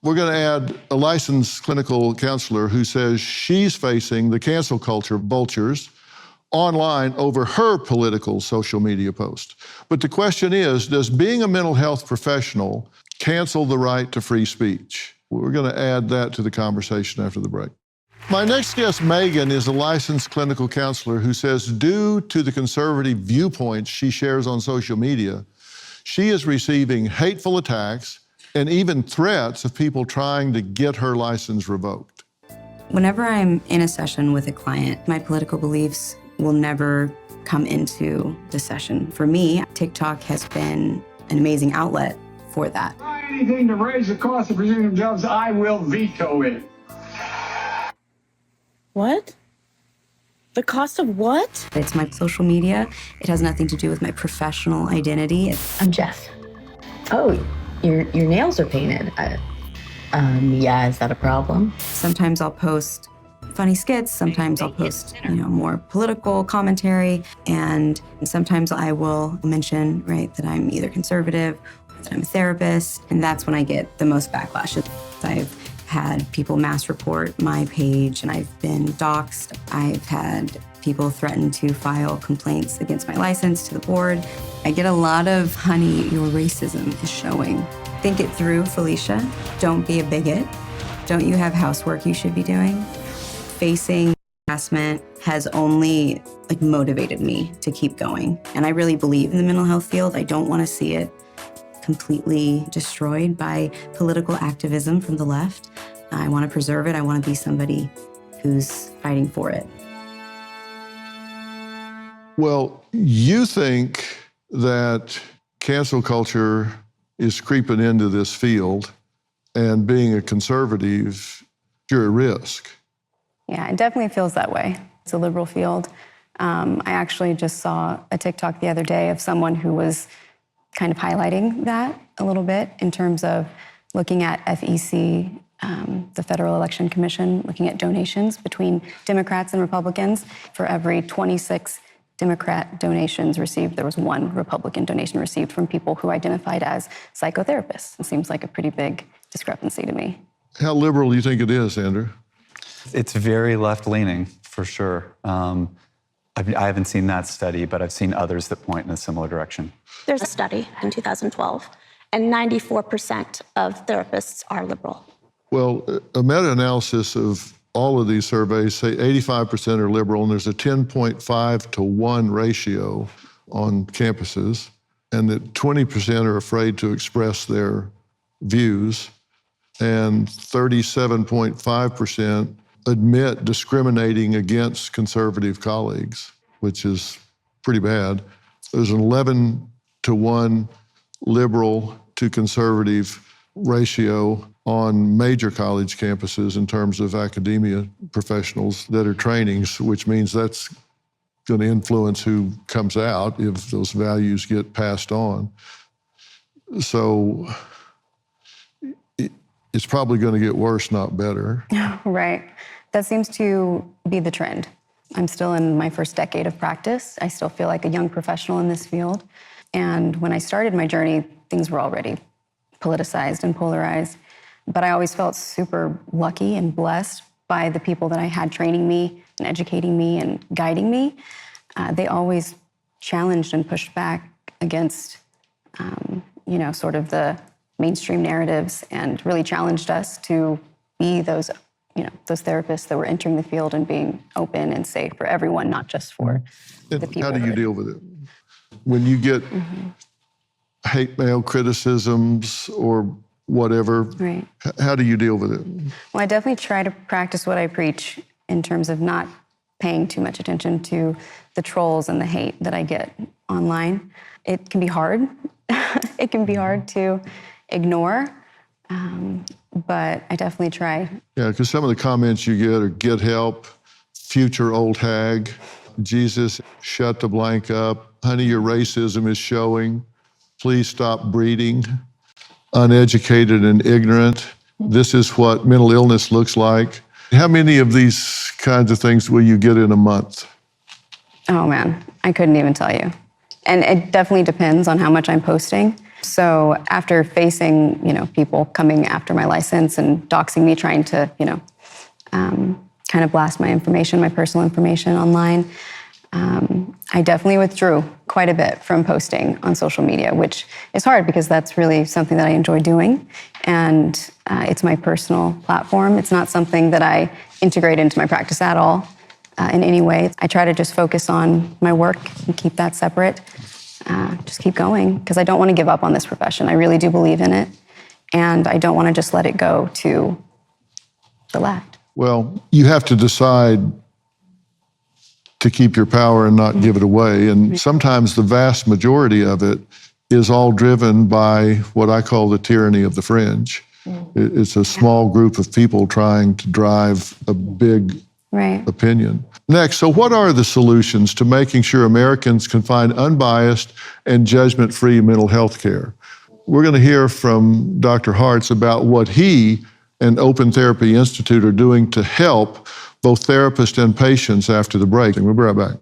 We're going to add a licensed clinical counselor who says she's facing the cancel culture vultures online over her political social media post. But the question is, does being a mental health professional cancel the right to free speech? We're going to add that to the conversation after the break. My next guest, Megan, is a licensed clinical counselor who says due to the conservative viewpoints she shares on social media, she is receiving hateful attacks and even threats of people trying to get her license revoked. Whenever I'm in a session with a client, my political beliefs will never come into the session. For me, TikTok has been an amazing outlet for that. Anything to raise the cost of presumptive jobs, I will veto it. What? The cost of what? It's my social media. It has nothing to do with my professional identity. I'm Jess. Oh, your nails are painted. Yeah, is that a problem? Sometimes I'll post funny skits, sometimes I'll post, more political commentary, and sometimes I will mention, that I'm either conservative or that I'm a therapist, and that's when I get the most backlash. I've had people mass report my page, and I've been doxxed. I've had people threaten to file complaints against my license to the board. I get a lot of, honey, your racism is showing. Think it through, Felicia. Don't be a bigot. Don't you have housework you should be doing? Facing harassment has only motivated me to keep going. And I really believe in the mental health field. I don't want to see it completely destroyed by political activism from the left. I want to preserve it. I want to be somebody who's fighting for it. Well, you think that cancel culture is creeping into this field, and being a conservative, you're at risk. Yeah, it definitely feels that way. It's a liberal field. I actually just saw a TikTok the other day of someone who was kind of highlighting that a little bit in terms of looking at FEC, the Federal Election Commission, looking at donations between Democrats and Republicans. For every 26 Democrat donations received, there was one Republican donation received from people who identified as psychotherapists. It seems like a pretty big discrepancy to me. How liberal do you think it is, Andrew? It's very left-leaning, for sure. I haven't seen that study, but I've seen others that point in a similar direction. There's a study in 2012, and 94% of therapists are liberal. Well, a meta-analysis of all of these surveys say 85% are liberal, and there's a 10.5 to 1 ratio on campuses, and that 20% are afraid to express their views, and 37.5% admit discriminating against conservative colleagues, which is pretty bad. There's an 11 to 1 liberal to conservative ratio on major college campuses in terms of academia professionals that are trainings, which means that's going to influence who comes out if those values get passed on. So it's probably going to get worse, not better. Right. That seems to be the trend. I'm still in my first decade of practice. I still feel like a young professional in this field. And when I started my journey, things were already politicized and polarized. But I always felt super lucky and blessed by the people that I had training me and educating me and guiding me. They always challenged and pushed back against, sort of the mainstream narratives, and really challenged us to be those therapists that were entering the field and being open and safe for everyone, not just for the people. How do you deal with it? When you get hate mail criticisms or whatever, Right. How do you deal with it? Well, I definitely try to practice what I preach in terms of not paying too much attention to the trolls and the hate that I get online. It can be hard. It can be hard to ignore, but I definitely try. Yeah, because some of the comments you get are get help, future old hag, Jesus, shut the blank up, honey, your racism is showing, please stop breeding, uneducated and ignorant, this is what mental illness looks like. How many of these kinds of things will you get in a month? Oh man, I couldn't even tell you. And it definitely depends on how much I'm posting. So after facing, people coming after my license and doxing me, trying to, kind of blast my information, my personal information online, I definitely withdrew quite a bit from posting on social media, which is hard because that's really something that I enjoy doing. And it's my personal platform. It's not something that I integrate into my practice at all in any way. I try to just focus on my work and keep that separate. Just keep going because I don't want to give up on this profession. I really do believe in it. And I don't want to just let it go to the left. Well, you have to decide to keep your power and not give it away. And sometimes the vast majority of it is all driven by what I call the tyranny of the fringe. It's a small group of people trying to drive a big opinion. Next, so what are the solutions to making sure Americans can find unbiased and judgment-free mental health care? We're going to hear from Dr. Hartz about what he and Open Therapy Institute are doing to help both therapists and patients after the break. And we'll be right back.